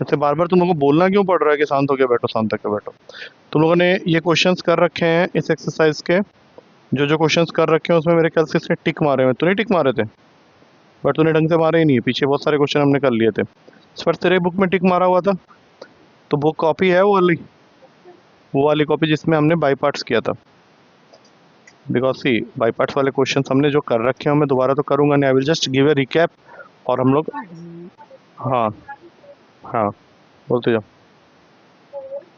ऐसे बार बार तुम लोगों को बोलना क्यों पड़ रहा है कि शांत होके बैठो, शांत होके बैठो। तुम लोगों ने ये क्वेश्चंस कर रखे हैं इस एक्सरसाइज के, जो जो क्वेश्चंस कर रखे हैं उसमें मेरे ख्याल से इसने टिक मारे हुए, तूने टिक मारे थे बट तूने ढंग से मारे ही नहीं है, पीछे बहुत सारे क्वेश्चन हमने कर लिए थे। इस पर तेरे बुक में टिक मारा हुआ था, तो वो कॉपी है वो वाली कॉपी जिसमें हमने बाई पार्ट्स किया था। बिकॉज सी बाई पार्ट्स वाले क्वेश्चन हमने जो कर रखे हैं मैं दोबारा तो करूंगा नहीं, I will just give a recap और हम लोग। हाँ हाँ, बोलते जाओ।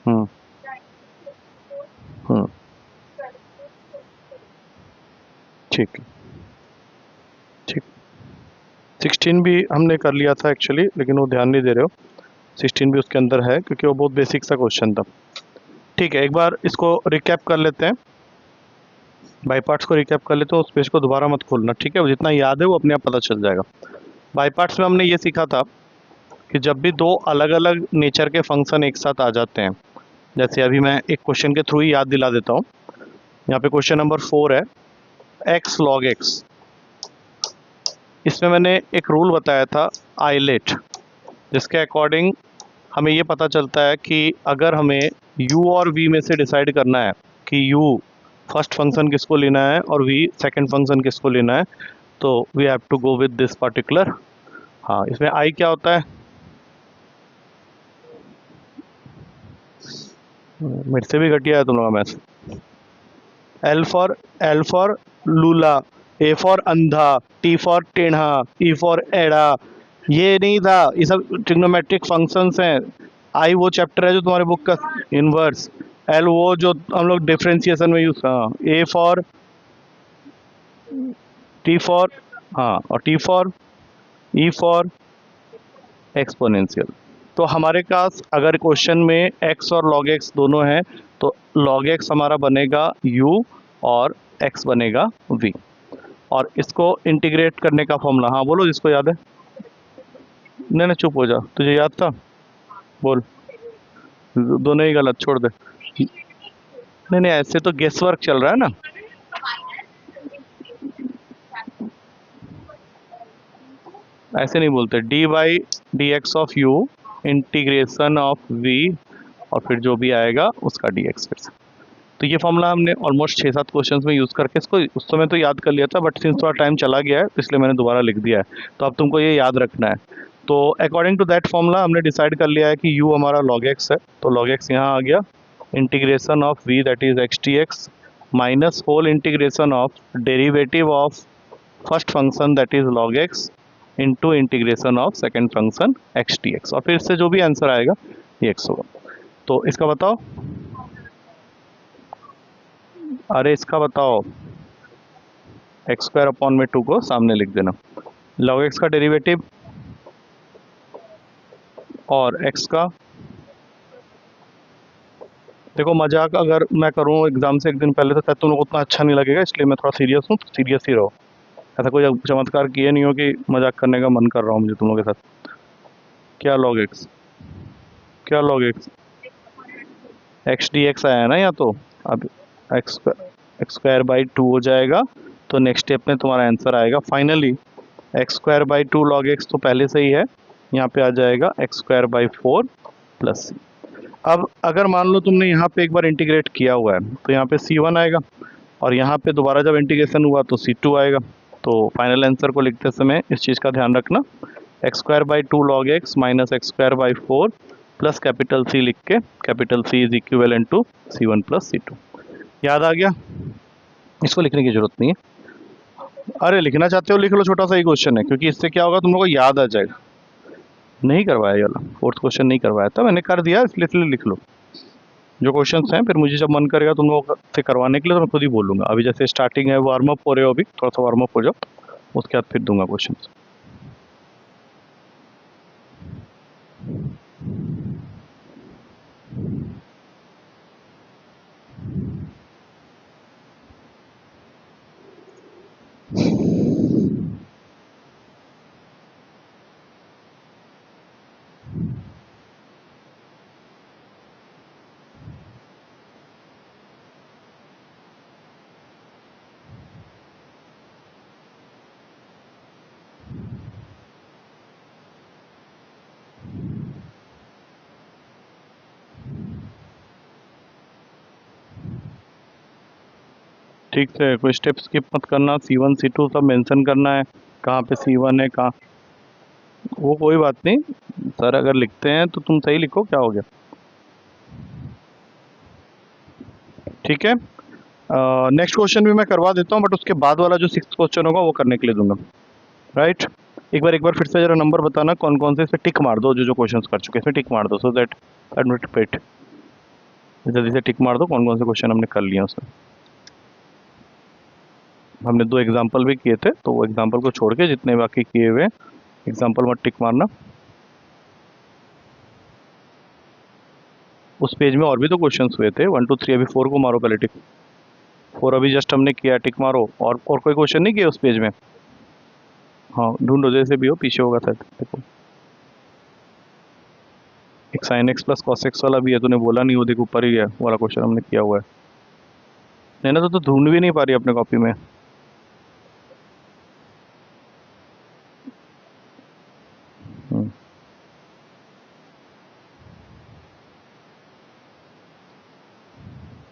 हम्म हम्म, ठीक ठीक। 16 भी हमने कर लिया था एक्चुअली, लेकिन वो ध्यान नहीं दे रहे हो। 16 भी उसके अंदर है क्योंकि वो बहुत बेसिक सा क्वेश्चन था। ठीक है, एक बार इसको रिकैप कर लेते हैं, बाई पार्ट्स को रिकैप कर लेते हैं। उस पेज को दोबारा मत खोलना, ठीक है? जितना याद है वो अपने आप पता चल जाएगा। बाई पार्ट्स में हमने ये सीखा था कि जब भी दो अलग अलग नेचर के फंक्शन एक साथ आ जाते हैं, जैसे अभी मैं एक क्वेश्चन के थ्रू ही याद दिला देता हूँ। यहाँ पे क्वेश्चन नंबर 4 है, एक्स लॉग एक्स। इसमें मैंने एक रूल बताया था आइलेट, जिसके अकॉर्डिंग हमें ये पता चलता है कि अगर हमें u और v में से डिसाइड करना है कि u फर्स्ट फंक्शन किसको लेना है और v सेकंड फंक्शन किसको लेना है, तो we have to go with this particular. हाँ, इसमें i क्या होता है? मेरे से भी घटिया है तुम लोग का math. L for Lula, A for अंधा, टी फॉर टेढ़ा, ई फॉर एड़ा। ये नहीं था, ये सब ट्रिग्नोमेट्रिक फंक्शंस हैं। आई वो चैप्टर है जो तुम्हारे बुक का इनवर्स, एल वो जो हम लोग डिफरेंशिएशन में यूज। हाँ, ए फॉर, टी फॉर, हाँ, और T for, E for exponential. तो हमारे पास अगर क्वेश्चन में x और log x दोनों हैं, तो log x हमारा बनेगा u और x बनेगा v। और इसको इंटीग्रेट करने का फॉर्मूला, हाँ बोलो जिसको याद है। नहीं नहीं, चुप हो जा, तुझे याद था, बोल। दोनों ही गलत, छोड़ दे। नहीं नहीं, ऐसे तो गेस वर्क चल रहा है ना। ऐसे नहीं बोलते, d by d x of u integration of v, और फिर जो भी आएगा उसका डी एक्स फिर से। तो ये फॉर्मूला हमने ऑलमोस्ट 6-7 क्वेश्चंस में यूज़ करके इसको उस समय तो याद कर लिया था, बट सिंस थोड़ा टाइम चला गया है इसलिए मैंने दोबारा लिख दिया है। तो अब तुमको ये याद रखना है। तो अकॉर्डिंग टू दैट फॉर्मूला हमने डिसाइड कर लिया है कि u हमारा log x है, तो log x यहाँ आ गया, integration of v that is x T x minus whole integration of derivative of first function that is log x into integration of second function x T x, और फिर इससे जो भी आंसर आएगा ये x होगा। तो इसका बताओ, अरे इसका बताओ, एक्स स्क्वायर अपॉन में 2 को सामने लिख देना, लॉग एक्स का डेरिवेटिव और एक्स का। देखो, मजाक अगर मैं करूँ एग्जाम से एक दिन पहले तो शायद तुम लोग को उतना अच्छा नहीं लगेगा, इसलिए मैं थोड़ा सीरियस हूँ, तो सीरियस ही रहो। ऐसा कोई चमत्कार किए नहीं हो कि मजाक करने का मन कर रहा हूँ मुझे तुम लोगों के साथ। क्या लॉग एक्स, क्या log x, x d x आया है ना, या तो अब एक्स एक्स स्क्वायर बाई 2 हो जाएगा, तो नेक्स्ट स्टेप में तुम्हारा आंसर आएगा finally x square by 2 log x, तो पहले से ही है, यहाँ पे आ जाएगा x square by 4 plus C. अब अगर मान लो तुमने यहाँ पे एक बार इंटीग्रेट किया हुआ है, तो यहाँ पे C1 आएगा, और यहाँ पे दोबारा जब इंटीग्रेशन हुआ तो C2 आएगा। तो फाइनल आंसर को लिखते समय इस चीज़ का ध्यान रखना, x square by 2 log x minus x square by 4 plus capital C लिख के, capital C is equivalent to C1 plus C2। याद आ गया? इसको लिखने की जरूरत नहीं है। अरे लिखना चाहते हो लिख लो, छोटा सा ही क्वेश्चन है, क्योंकि इससे क्या होगा तुम लोगों को याद आ जाएगा। नहीं करवाया ये वाला फोर्थ क्वेश्चन, नहीं करवाया था मैंने, कर दिया इसलिए लिख लो जो क्वेश्चंस हैं, फिर मुझे जब मन करेगा तुम लोगों से करवाने के लिए तो मैं खुद ही बोलूँगा। अभी जैसे स्टार्टिंग है, वार्म अप हो रहे हो, अभी थोड़ा सा वार्म अप हो जाओ, उसके बाद फिर दूंगा क्वेश्चंस। ठीक से, कोई स्टेप स्किप मत करना। C1 C2 सब मेंशन करना है, कहाँ पे C1 है कहाँ। वो कोई बात नहीं, सर अगर लिखते हैं तो तुम सही लिखो, क्या हो गया। ठीक है, नेक्स्ट क्वेश्चन भी मैं करवा देता हूँ, बट उसके बाद वाला जो 6th क्वेश्चन होगा वो करने के लिए दूंगा। राइट, एक बार फिर से जरा नंबर बताना कौन कौन से, इसे टिक मार दो, जो जो क्वेश्चंस कर चुके हैं इसमें टिक मार दो, so that I don't repeat. जल्दी से टिक मार दो कौन कौन से क्वेश्चन हमने कर लिए उसमें। हमने 2 एग्जाम्पल भी किए थे, तो वो एग्जाम्पल को छोड़ के जितने बाकी किए हुए एग्जाम्पल मत टिक मारना। उस पेज में और भी तो क्वेश्चंस हुए थे, 1 2 3, अभी 4 को मारो पहले टिक। 4 अभी जस्ट हमने किया, टिक मारो। और कोई क्वेश्चन नहीं किया उस पेज में। हाँ ढूंढो, जैसे भी हो, पीछे होगा शायद, देखो। एक sine x plus cos x वाला भी है, तूने बोला नहीं, वो देखो ऊपर ही है, वो वाला क्वेश्चन हमने किया हुआ है। नहीं ना, तो ढूंढ भी नहीं पा रही अपने कॉपी में। हम्म,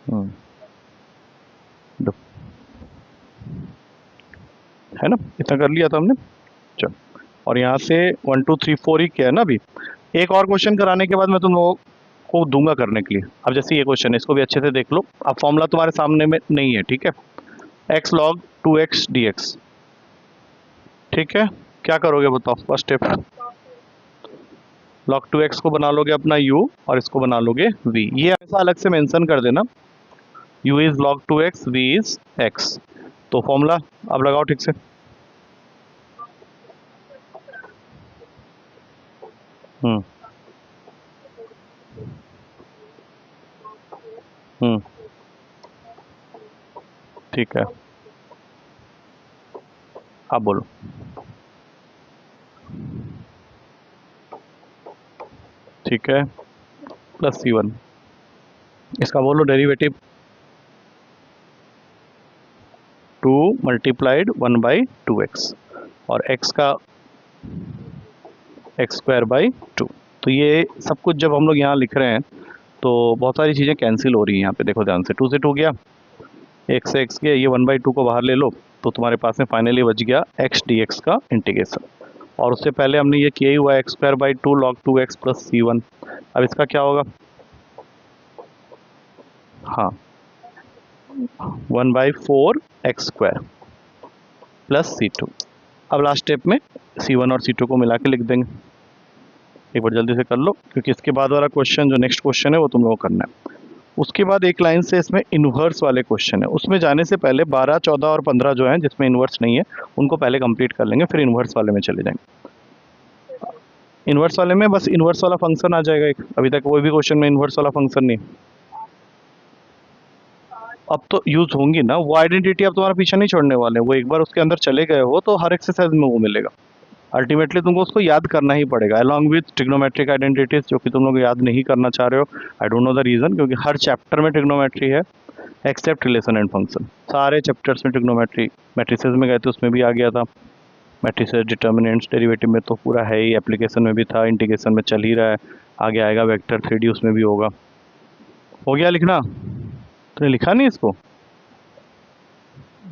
हम्म, दो। है ना, इतना कर लिया था हमने। चल, और यहाँ से 1 2 3 4 ही किया है ना अभी। एक और क्वेश्चन कराने के बाद मैं तुम लोगों को दूंगा करने के लिए। अब जैसे ये क्वेश्चन है, इसको भी अच्छे से देख लो। अब फॉर्मूला तुम्हारे सामने में नहीं है, ठीक है। एक्स लॉग 2x dx, ठीक है। क्या करोगे बताओ, फर्स्ट स्टेप। लॉग 2x को बना लोगे अपना u, और इसको बना लोगे v। ये ऐसा अलग से मेंशन कर देना, u is log 2x, v is x। तो फॉर्मूला अब लगाओ ठीक से। हम्म, हम्म, ठीक है, आप बोलो। ठीक है, प्लस C1, इसका बोलो डेरिवेटिव। 2 मल्टीप्लाइड 1/2x, और x का x²/2। तो ये सब कुछ जब हम लोग यहाँ लिख रहे हैं तो बहुत सारी चीज़ें कैंसिल हो रही हैं यहाँ पे, देखो ध्यान से। 2 से 2 गया, x से x गया, ये 1/2 को बाहर ले लो, तो तुम्हारे पास में फाइनली बच गया x dx का इंटीग्रेशन। और उससे पहले हमने ये किया ही हुआ x²/2 log 2x plus C1। अब इसका क्या होगा। हाँ, 1/4x² प्लस C2। अब लास्ट स्टेप में C1 और C2 को मिला के लिख देंगे। एक बार जल्दी से कर लो, क्योंकि इसके बाद वाला क्वेश्चन, जो नेक्स्ट क्वेश्चन है, वो तुम लोगों को करना है। उसके बाद एक लाइन से इसमें इन्वर्स वाले क्वेश्चन है, उसमें जाने से पहले 12 14 और 15 जो हैं जिसमें इन्वर्स नहीं है, उनको पहले कंप्लीट कर लेंगे, फिर इन्वर्स वाले में चले जाएंगे। इन्वर्स वाले में बस इन्वर्स वाला फंक्शन आ जाएगा एक, अभी तक कोई भी क्वेश्चन में इन्वर्स वाला फंक्शन नहीं। अब तो यूज होंगी ना वो आइडेंटिटी, अब तुम्हारा पीछे नहीं छोड़ने वाले। वो एक बार उसके अंदर चले गए हो तो हर एक्सरसाइज में वो मिलेगा। अल्टीमेटली तुमको उसको याद करना ही पड़ेगा, अलॉन्ग विथ ट्रिग्नोमेट्रिक आइडेंटिटीज, जो कि तुम लोग याद नहीं करना चाह रहे हो। I don't know the reason, क्योंकि हर चैप्टर में ट्रिग्नोमेट्री है एक्सेप्ट रिलेशन एंड फंक्शन। सारे चैप्टर्स में ट्रिग्नोमेट्री, मैट्रिसेस में गए थे उसमें भी आ गया था। मैट्रिसेस, डिटर्मिनेंट्स, डेरिवेटिव में तो पूरा है ही, एप्लीकेशन में भी था, इंटीग्रेशन में चल ही रहा है, आगे आएगा वेक्टर 3D, उसमें भी होगा। हो गया लिखना, तूने लिखा नहीं इसको।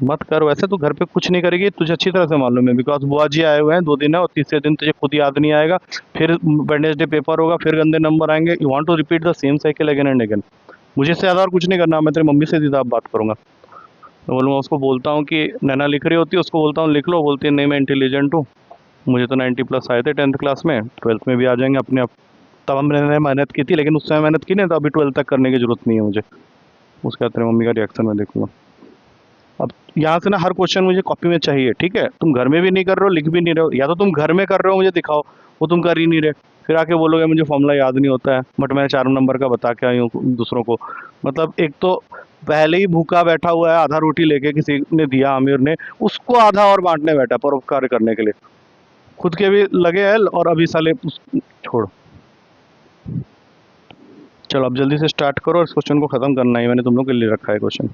मत कर वैसे, तो घर पे कुछ नहीं करेगी, तुझे अच्छी तरह से मालूम है, बिकॉज बुआ जी आए हुए हैं 2 दिन है, और तीसरे दिन तुझे खुद याद नहीं आएगा। फिर वेडनेसडे पेपर होगा, फिर गंदे नंबर आएंगे। You want to repeat the same cycle again and again. मुझे इससे ज़्यादा और कुछ नहीं करना, मैं तेरी मम्मी से सीधा बात करूँगा। मैं बोलूँगा, उसको बोलता हूँ कि नैना लिख रही होती है, उसको बोलता हूँ लिख लो, बोलती है नहीं मैं इंटेलिजेंट हूँ, मुझे तो 90+ आए थे 10th क्लास में, 12th में भी आ जाएंगे अपने आप। तब हमने मेहनत की थी, लेकिन उस समय मेहनत की नहीं, तो अभी 12th तक करने की जरूरत नहीं है मुझे। उसके बाद तेरी मम्मी का रिएक्शन मैं देखूंगा। अब यहाँ से ना हर क्वेश्चन मुझे कॉपी में चाहिए, ठीक है। तुम घर में भी नहीं कर रहे हो, लिख भी नहीं रहे हो, या तो तुम घर में कर रहे हो मुझे दिखाओ, वो तुम कर ही नहीं रहे। फिर आके बोलोगे मुझे फॉर्मूला याद नहीं होता है, बट मैं 4 नंबर का बता के आई हूँ दूसरों को। मतलब एक तो पहले ही भूखा बैठा हुआ है, आधा रोटी लेके किसी ने दिया, आमिर ने, उसको आधा और बांटने बैठा परोपकार करने के लिए। खुद के भी लगे हैं, और अभी साले छोड़। चलो अब जल्दी से स्टार्ट करो, इस क्वेश्चन को खत्म करना है, मैंने तुम लोग के लिए रखा है क्वेश्चन।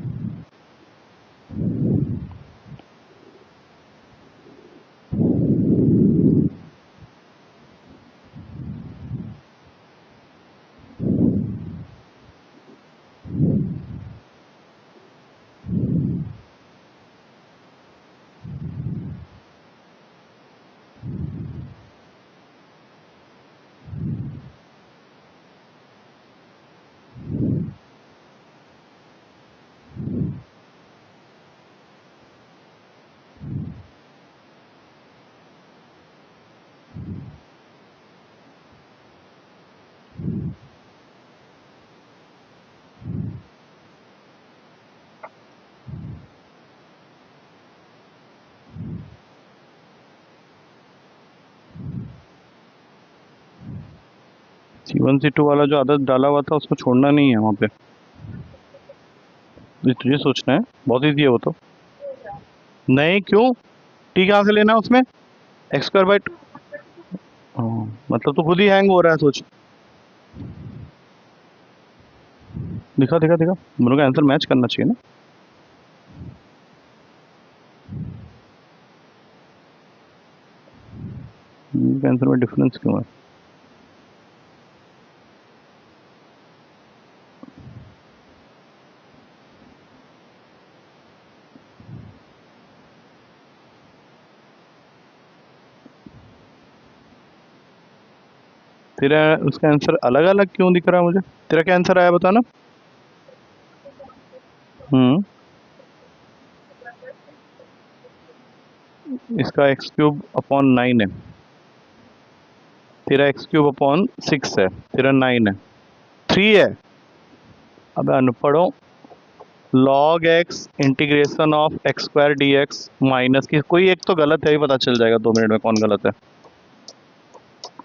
C1 C2 वाला जो आदत डाला हुआ था उसको छोड़ना नहीं है वहाँ पे, ये तुझे सोचना है, बहुत ईजी है वो तो। नहीं क्यों, टी कहाँ से लेना है उसमें, एक्स स्क्वायर बाई, मतलब तो खुद ही हैंग हो रहा है, सोच। दिखा दिखा दिखा, दोनों का आंसर मैच करना चाहिए ना। आंसर में डिफरेंस क्यों है? तेरा उसका आंसर अलग अलग क्यों दिख रहा है मुझे? तेरा क्या आंसर आया बता ना। इसका एक्स क्यूब अपॉन 9 है, तेरा एक्स क्यूब अपॉन 6 है, तेरा 9 है, 3 है। अब अनपढ़ो, log x integration of x square D x minus की कोई एक तो गलत है, ही पता चल जाएगा 2 मिनट में कौन गलत है।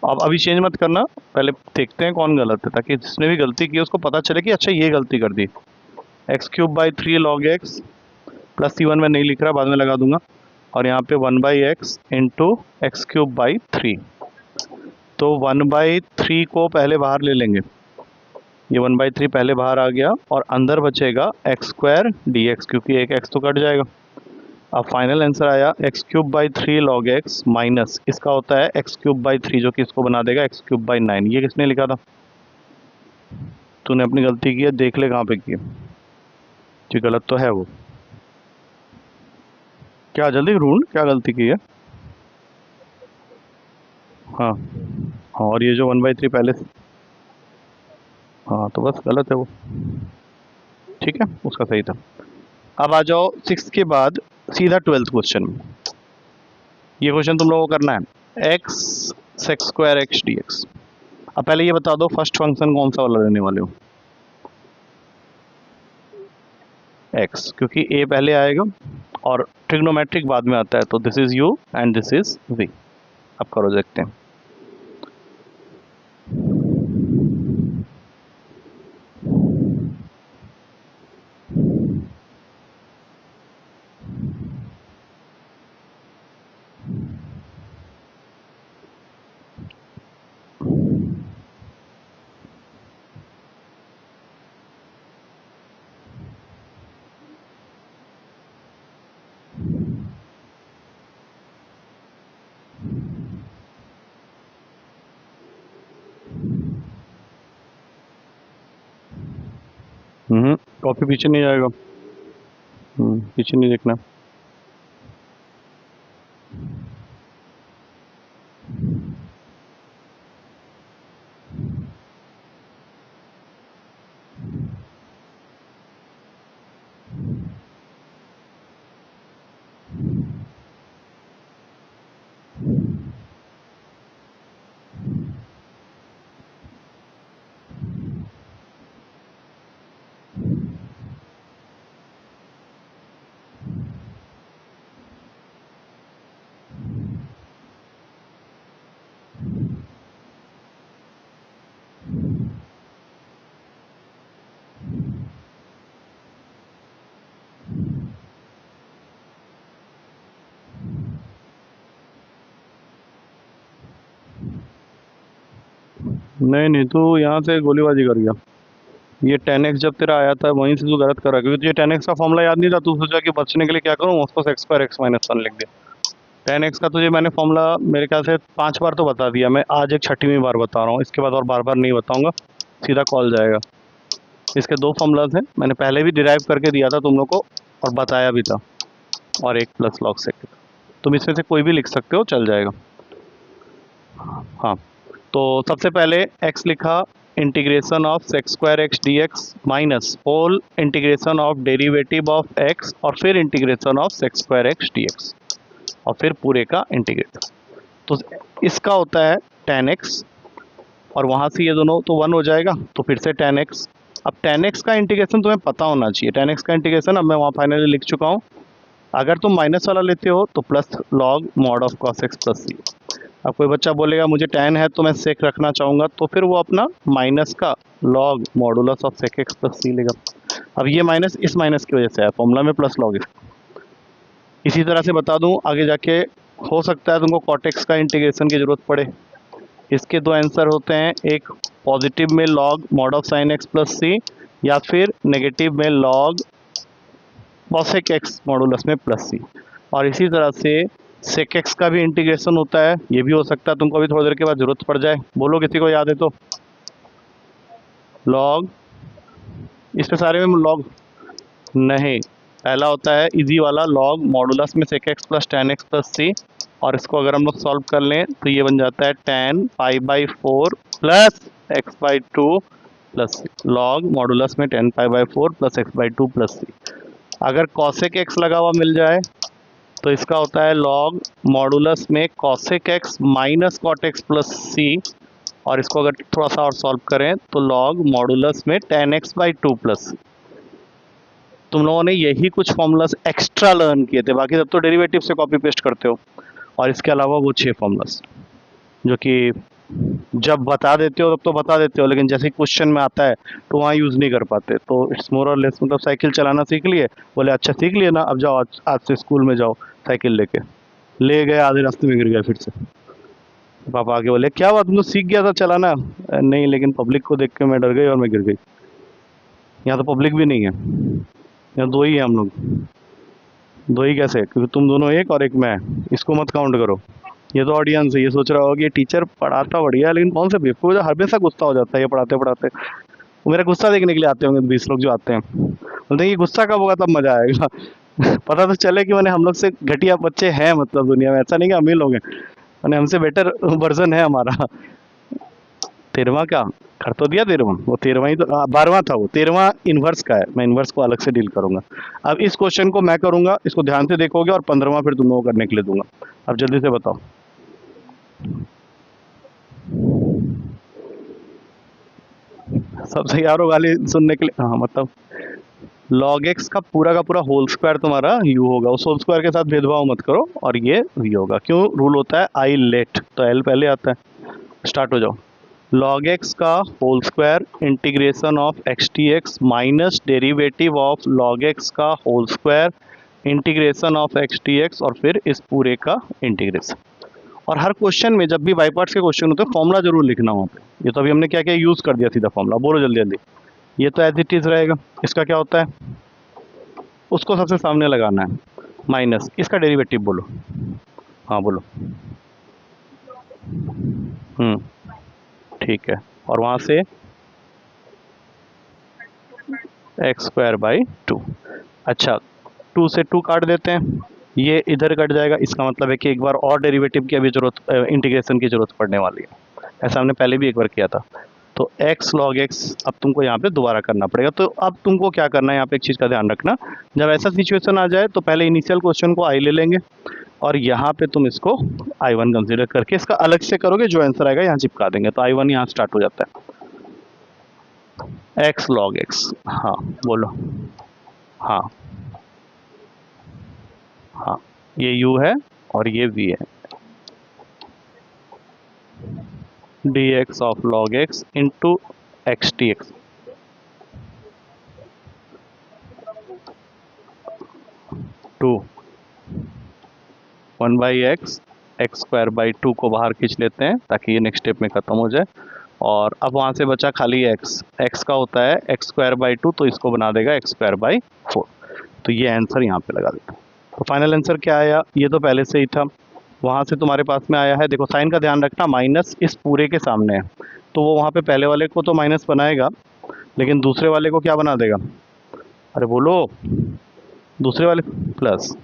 अब अभी चेंज मत करना, पहले देखते हैं कौन गलत है, ताकि जिसने भी गलती की उसको पता चले कि अच्छा ये गलती कर दी। X cube by 3 log x plus C1 में नहीं लिख रहा, बाद में लगा दूंगा, और यहाँ पे 1/x into x cube by 3। तो 1/3 को पहले बाहर ले लेंगे, ये 1/3 पहले बाहर आ गया, और अंदर बचेगा एक्स स्क्वायर डी एक्स, क्योंकि एक एक्स तो कट जाएगा। अब फाइनल आंसर आया x cube by 3 log x minus इसका होता है एक्स क्यूब बाई 3, जो कि इसको बना देगा एक्स क्यूब बाई 9। ये किसने लिखा था? तूने अपनी गलती की है, देख ले कहाँ पे की है, जो गलत तो है वो। क्या जल्दी ढूंढ, क्या गलती की है। हाँ हाँ, और ये जो 1/3 पहले से, हाँ तो बस गलत है वो, ठीक है, उसका सही था। अब आ जाओ 6 के बाद सीधा 12th क्वेश्चन में। ये क्वेश्चन तुम लोगों को करना है, x sex square x d x. अब पहले ये बता दो फर्स्ट फंक्शन कौन सा वाला लेने वाले हो। एक्स, क्योंकि ए पहले आएगा और ट्रिग्नोमेट्रिक बाद में आता है, तो this is you and this is we. अब करो, देखते हैं। कॉपी पीछे नहीं जाएगा, पीछे नहीं देखना। नहीं नहीं, तू यहाँ से गोलीबाजी कर गया। ये 10x जब तेरा आया था वहीं से तू गलत कर रहा है, क्योंकि तुझे 10x का फॉर्मूला याद नहीं था। तू सोचा कि बचने के लिए क्या करूँ, उसको सेक्स स्क्वायर एक्स माइनस 1 लिख दिया। 10x का तुझे मैंने फॉर्मूला मेरे ख्याल से 5 बार तो बता दिया, मैं आज एक 6वीं बार बता रहा हूँ, इसके बाद और बार बार नहीं बताऊँगा, सीधा कॉल जाएगा। इसके 2 फॉर्मूलाज हैं, मैंने पहले भी डिराइव करके दिया था तुम लोग को और बताया भी था, और एक प्लस लॉग सेक। तुम इसमें से कोई भी लिख सकते हो, चल जाएगा। हाँ, तो सबसे पहले x लिखा, integration of sec square x d x minus whole integration of derivative of x, और फिर integration of sec square x d x, और फिर पूरे का इंटीग्रेशन। तो इसका होता है tan x, और वहाँ से ये दोनों तो 1 हो जाएगा, तो फिर से tan x। अब tan x का इंटीग्रेशन तुम्हें पता होना चाहिए। tan x का इंटीग्रेशन अब मैं वहाँ फाइनली लिख चुका हूँ। अगर तुम माइनस वाला लेते हो तो plus log mod of cos x plus C. अब कोई बच्चा बोलेगा मुझे tan है तो मैं sec रखना चाहूँगा, तो फिर वो अपना माइनस का log modulus of sec x plus C लेगा। अब ये माइनस इस माइनस की वजह से है, फॉर्मूला में प्लस लॉग। इसी तरह से बता दूं आगे जाके, हो सकता है तुमको cot x का इंटीग्रेशन की जरूरत पड़े। इसके दो आंसर होते हैं, एक पॉजिटिव में log mod of sine x plus C, या फिर नेगेटिव में log cosec x मॉडुलस में प्लस सी। और इसी तरह से sec x का भी इंटीग्रेशन होता है, ये भी हो सकता है तुमको अभी थोड़ी देर के बाद जरूरत पड़ जाए। बोलो किसी को याद है तो। log, इस पे सारे में log नहीं, पहला होता है इजी वाला log मॉडुलस में sec x plus tan x plus C, और इसको अगर हम लोग सॉल्व कर लें तो ये बन जाता है tan pi by 4 plus x by 2 plus log modulus में tan pi by 4 plus x by 2 plus C. अगर cosec x लगा हुआ मिल जाए तो इसका होता है log मॉडुलस में cosec x minus cot x plus C, और इसको अगर थोड़ा सा और सॉल्व करें तो log मॉडुलस में tan x बाई 2 प्लस। तुम लोगों ने यही कुछ फॉर्मूलाज एक्स्ट्रा लर्न किए थे, बाकी सब तो डेरिवेटिव से कॉपी पेस्ट करते हो। और इसके अलावा वो 6 फॉर्मूलाज जो कि जब बता देते हो तब तो बता देते हो, लेकिन जैसे क्वेश्चन में आता है तो वहाँ यूज़ नहीं कर पाते। तो इट्स मोर और लेस, मतलब साइकिल चलाना सीख लिए, बोले अच्छा सीख लिए ना, अब जाओ आज से स्कूल में जाओ साइकिल लेके। ले गए, आधे रास्ते में गिर गए फिर से। पापा आके बोले क्या हुआ, तुम तो सीख गया था चलाना। नहीं, लेकिन पब्लिक को देख के मैं डर गई और मैं गिर गई। यहाँ तो पब्लिक भी नहीं है, यहाँ दो ही है हम लोग। दो ही कैसे, क्योंकि तुम दोनों एक और एक मैं, इसको मत काउंट करो। ये तो ऑडियंस है, ये सोच रहा होगा कि टीचर पढ़ाता बढ़िया है, लेकिन कौन सा बेवकूफ है हमेशा गुस्सा हो जाता है ये पढ़ाते पढ़ाते। वो मेरा गुस्सा देखने के लिए आते होंगे 20 लोग जो आते हैं, बोलते हैं ये गुस्सा कब होगा तब मजा आएगा। पता तो चले कि मैंने हम लोग से घटिया बच्चे हैं, मतलब दुनिया में ऐसा नहीं कि अमीर लोग हैं, मैंने हमसे बेटर वर्जन है हमारा। 13वां क्या कर तो दिया, 13वां, वो 13वां ही तो 12वां था, वो 13वां इन्वर्स का है। मैं इन्वर्स को अलग से डील करूंगा। अब इस क्वेश्चन को मैं करूंगा, इसको ध्यान से देखोगे, और 15वां फिर तुम लोगों को करने के लिए दूंगा। अब जल्दी से बताओ। सब तैयार हो गाली सुनने के लिए? हाँ, मतलब log x का पूरा होल स्क्वायर तुम्हारा u होगा, उस होल स्क्वायर के साथ भेदभाव मत करो, और ये v होगा। क्यों? रूल होता है आई लेट, तो l पहले आता है। स्टार्ट हो जाओ। log x का whole square integration of x T x minus derivative of log x का whole square integration of x T x, और फिर इस पूरे का इंटीग्रेशन। और हर क्वेश्चन में जब भी बाई पार्ट्स के क्वेश्चन होते हैं फॉर्मूला जरूर लिखना वहाँ पे। ये तो अभी हमने क्या क्या यूज़ कर दिया सीधा फॉर्मूला, बोलो जल्दी जल्दी। ये तो एज इट इज़ रहेगा। इसका क्या होता है, उसको सबसे सामने लगाना है, माइनस इसका डेरिवेटिव बोलो। हाँ बोलो। ठीक है, और वहाँ से एक्स स्क्वायर बाई 2। अच्छा, 2 से 2 काट देते हैं, ये इधर कट जाएगा। इसका मतलब है कि एक बार और डेरिवेटिव की अभी जरूरत, इंटीग्रेशन की जरूरत पड़ने वाली है। ऐसा हमने पहले भी एक बार किया था। तो x log x अब तुमको यहाँ पे दोबारा करना पड़ेगा। तो अब तुमको क्या करना है, यहाँ पे एक चीज़ का ध्यान रखना, जब ऐसा सिचुएशन आ जाए तो पहले इनिशियल क्वेश्चन को i ले लेंगे, और यहाँ पे तुम इसको i1 कंसीडर करके इसका अलग से करोगे, जो आंसर आएगा यहाँ चिपका देंगे। तो i1 यहाँ स्टार्ट हो जाता है, x log x। हाँ बोलो। हाँ हाँ, ये u है और ये v है, dx of log x into x T x. To 1 by x, x square by 2 को बाहर खींच लेते हैं ताकि ये नेक्स्ट स्टेप में ख़त्म हो जाए। और अब वहाँ से बचा खाली x का होता है एक्स स्क्वायर बाई 2, तो इसको बना देगा एक्स स्क्वायर बाई 4। तो ये आंसर यहाँ पे लगा देता। तो फाइनल आंसर क्या आया, ये तो पहले से ही था, वहाँ से तुम्हारे पास में आया है। देखो साइन का ध्यान रखना, माइनस इस पूरे के सामने है, तो वो वहाँ पे पहले वाले को तो माइनस बनाएगा, लेकिन दूसरे वाले को क्या बना देगा? अरे बोलो, दूसरे वाले प्लस,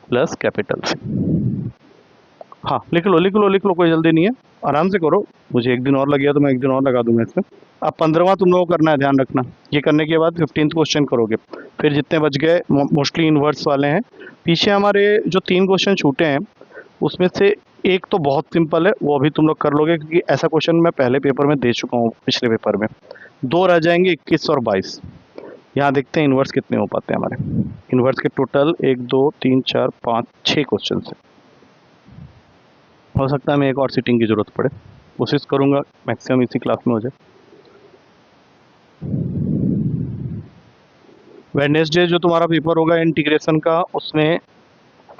प्लस कैपिटल से। हाँ लिख लो लिख लो लिख लो, कोई जल्दी नहीं है, आराम से करो। मुझे एक दिन और लग गया तो मैं एक दिन और लगा दूंगा इसमें। अब 15वां तुम लोगों को करना है, ध्यान रखना। ये करने के बाद 15th क्वेश्चन करोगे, फिर जितने बच गए मोस्टली इन्वर्स वाले हैं। पीछे हमारे जो 3 क्वेश्चन छूटे हैं उसमें से एक तो बहुत सिंपल है, वो अभी तुम लोग कर लोगे, क्योंकि ऐसा क्वेश्चन मैं पहले पेपर में दे चुका हूँ, पिछले पेपर में। 2 रह जाएंगे, 21 और 22। यहाँ देखते हैं इन्वर्स कितने हो पाते हैं हमारे। इन्वर्स के टोटल 1 2 3 4 5 6 क्वेश्चन है। हो सकता है मैं एक और सीटिंग की ज़रूरत पड़े, कोशिश करूँगा मैक्सिमम इसी क्लास में हो जाए। वेडनेसडे जो तुम्हारा पेपर होगा इंटीग्रेशन का, उसमें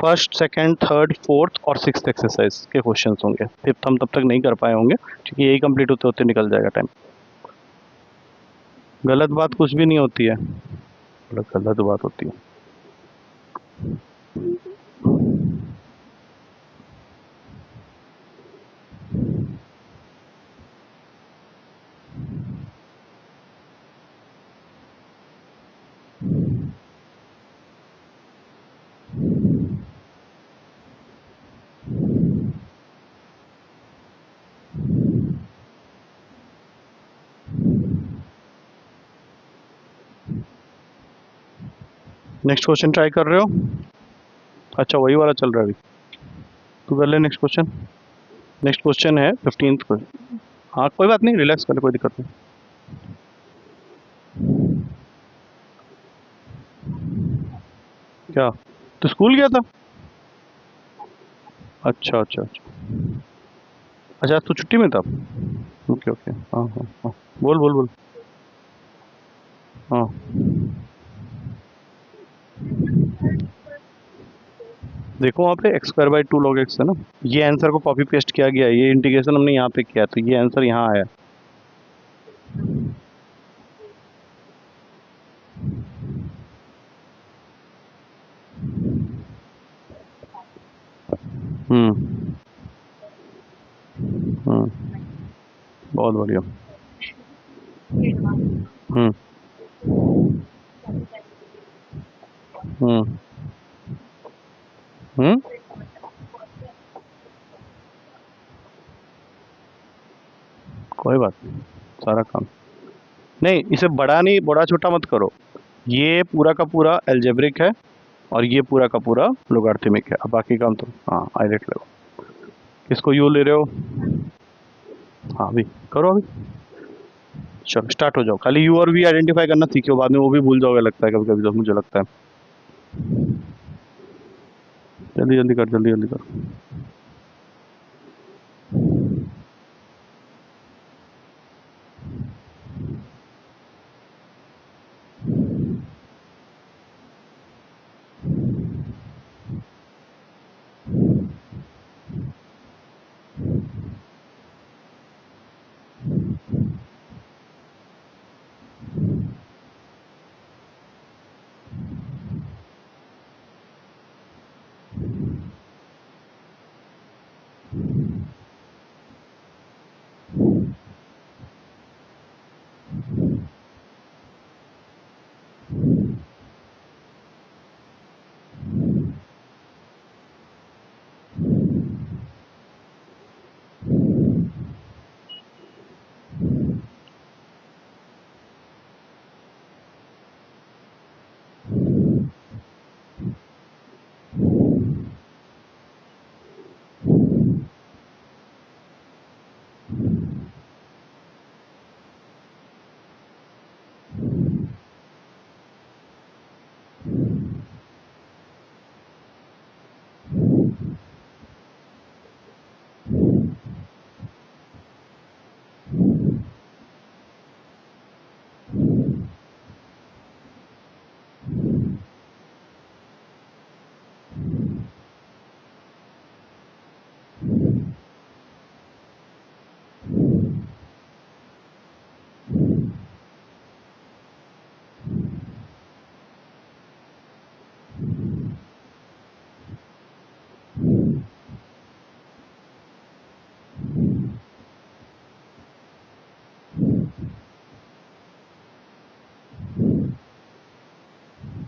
फर्स्ट, सेकंड, थर्ड, फोर्थ और सिक्स्थ एक्सरसाइज के क्वेश्चंस होंगे। फिफ्थ हम तब तक नहीं कर पाए होंगे क्योंकि यही कंप्लीट होते होते निकल जाएगा टाइम। गलत बात कुछ भी नहीं होती है, गलत बात होती है। नेक्स्ट क्वेश्चन ट्राई कर रहे हो? अच्छा वही वाला चल रहा है अभी, तो कर ले नेक्स्ट क्वेश्चन। नेक्स्ट क्वेश्चन है 15th क्वेश्चन। हाँ कोई बात नहीं, रिलैक्स कर ले, कोई दिक्कत नहीं। क्या तो स्कूल गया था? अच्छा अच्छा अच्छा अच्छा, आज तो छुट्टी में था। ओके ओके, हाँ हाँ हाँ, बोल बोल बोल। हाँ देखो वहाँ पे x square by 2 log x है ना, ये आंसर को कॉपी पेस्ट किया गया है, ये इंटीग्रेशन हमने यहाँ पे किया तो ये आंसर यहाँ आया। हम्म हम्म, बहुत बढ़िया। हम्म हम्म हम्म, कोई बात नहीं, सारा काम। नहीं इसे बड़ा नहीं, बड़ा छोटा मत करो, ये पूरा का पूरा एल्जेब्रिक है और ये पूरा का पूरा लोगारिथमिक है। अब बाकी काम तो हाँ आइलेट लो। किसको यू ले रहे हो? हाँ अभी करो अभी, चलो स्टार्ट हो जाओ। खाली यू और वी आइडेंटिफाई करना सीखो, बाद में वो भी भूल जाओगे लगता है कभी कभी, तो मुझे लगता है। जल्दी जल्दी कर, जल्दी जल्दी कर।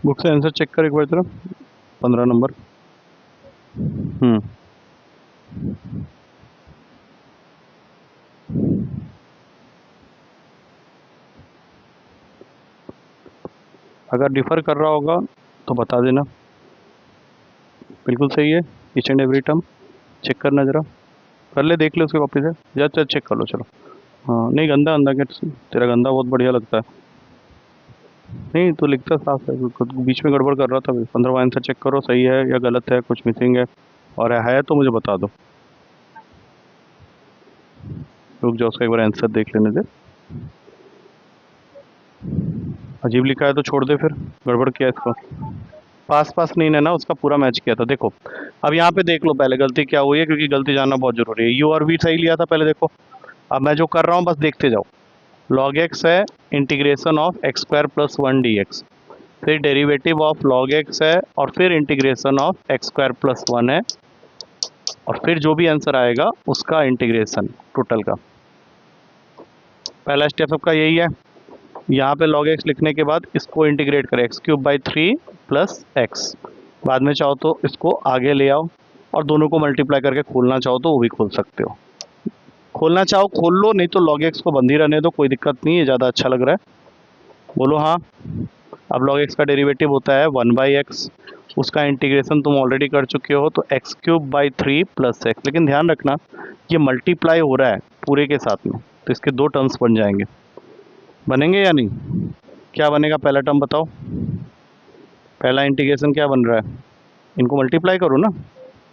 बुक से आंसर चेक कर एक बार जरा, 15 नंबर। हम्म, अगर डिफर कर रहा होगा तो बता देना। बिल्कुल सही है, each and every term check करना जरा, कर ले, देख ले उसके कॉपी से, या चल चेक कर लो चलो। हाँ नहीं गंदा गंदा क्या, तेरा गंदा बहुत बढ़िया लगता है। नहीं तो लिखता साफ है, खुद बीच में गड़बड़ कर रहा था। 15वां आंसर चेक करो, सही है या गलत है, कुछ मिसिंग है, और है तो मुझे बता दो। रुक जाओ, उसका एक बार आंसर देख लेने दे। अजीब लिखा है तो छोड़ दे, फिर गड़बड़ किया इसको। पास पास नहीं है ना, उसका पूरा मैच किया था। देखो अब यहाँ पे देख लो पहले गलती क्या हुई है, क्योंकि गलती जानना बहुत जरूरी है। यू और वी सही लिया था पहले, देखो अब मैं जो कर रहा हूँ बस देखते जाओ। लॉग एक्स है integration of x square plus one D x, फिर डेरिवेटिव ऑफ लॉग एक्स है, और फिर integration of x square plus one है, और फिर जो भी आंसर आएगा उसका इंटीग्रेशन टोटल का। पहला स्टेप सबका यही है। यहाँ पे log x लिखने के बाद इसको इंटीग्रेट करें, x cube by three plus x. बाद में चाहो तो इसको आगे ले आओ और दोनों को मल्टीप्लाई करके खोलना चाहो तो वो भी खोल सकते हो। खोलना चाहो खोल लो, नहीं तो log x को बंद ही रहने दो, कोई दिक्कत नहीं है, ज़्यादा अच्छा लग रहा है। बोलो हाँ। अब log x का डेरिवेटिव होता है वन बाई एक्स, उसका इंटीग्रेशन तुम ऑलरेडी कर चुके हो, तो x cube by three plus x. लेकिन ध्यान रखना ये मल्टीप्लाई हो रहा है पूरे के साथ में, तो इसके दो टर्म्स बन जाएंगे। बनेंगे या नहीं? क्या बनेगा पहला टर्म बताओ। पहला इंटीग्रेशन क्या बन रहा है, इनको मल्टीप्लाई करो ना,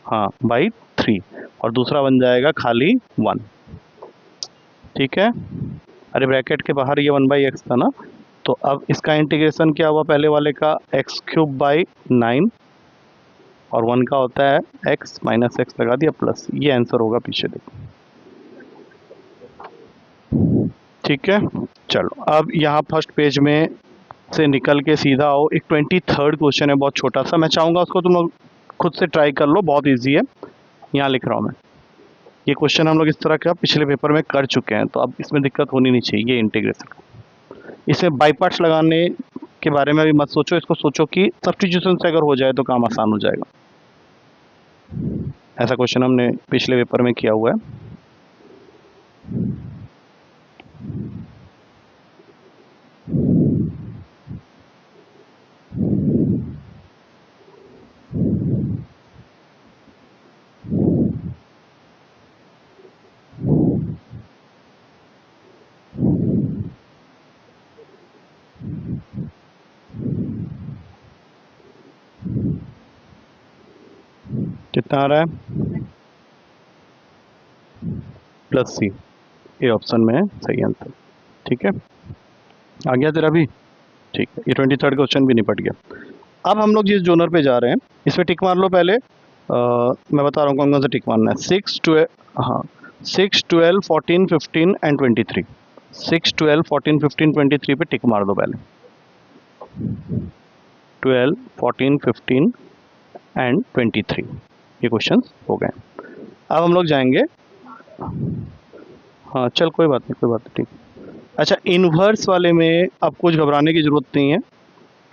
हाँ बाई थ्री, और दूसरा बन जाएगा खाली वन। ठीक है, अरे ब्रैकेट के बाहर ये वन बाई एक्स था ना, तो अब इसका इंटीग्रेशन क्या हुआ पहले वाले का, एक्स क्यूब बाई नाइन, और वन का होता है एक्स, माइनस एक्स लगा दिया प्लस, ये आंसर होगा पीछे देखो। ठीक है, चलो अब यहाँ फर्स्ट पेज में से निकल के सीधा आओ, एक 23rd क्वेश्चन है, बहुत छोटा सा, मैं चाहूँगा उसको तुम लोग खुद से ट्राई कर लो, बहुत इजी है। यहाँ लिख रहा हूँ मैं, ये क्वेश्चन हम लोग इस तरह का पिछले पेपर में कर चुके हैं, तो अब इसमें दिक्कत होनी नहीं चाहिए। ये इंटीग्रेशन, इसमें बाई पार्ट्स लगाने के बारे में भी मत सोचो, इसको सोचो कि सब्स्टिट्यूशन से अगर हो जाए तो काम आसान हो जाएगा। ऐसा क्वेश्चन हमने पिछले पेपर में किया हुआ है। कितना आ रहा है, प्लस सी, ये ऑप्शन में है सही आंसर। ठीक है, आ गया तेरा भी। ठीक है, ये 23rd क्वेश्चन भी निपट गया। अब हम लोग जिस जोनर पे जा रहे हैं इसमें टिक मार लो पहले। मैं बता रहा हूँ कौन कौन सा टिक मारना है। 6, 12, हाँ 6, 12, 14, 15 एंड 23। 6, 12, 14, 15, 23 पे टिक मार दो पहले। 12, 14, 15 एंड 23 ये क्वेश्चन हो गए। अब हम लोग जाएंगे, हाँ चल कोई बात नहीं, कोई बात नहीं, ठीक। अच्छा, इन्वर्स वाले में अब कुछ घबराने की ज़रूरत नहीं है।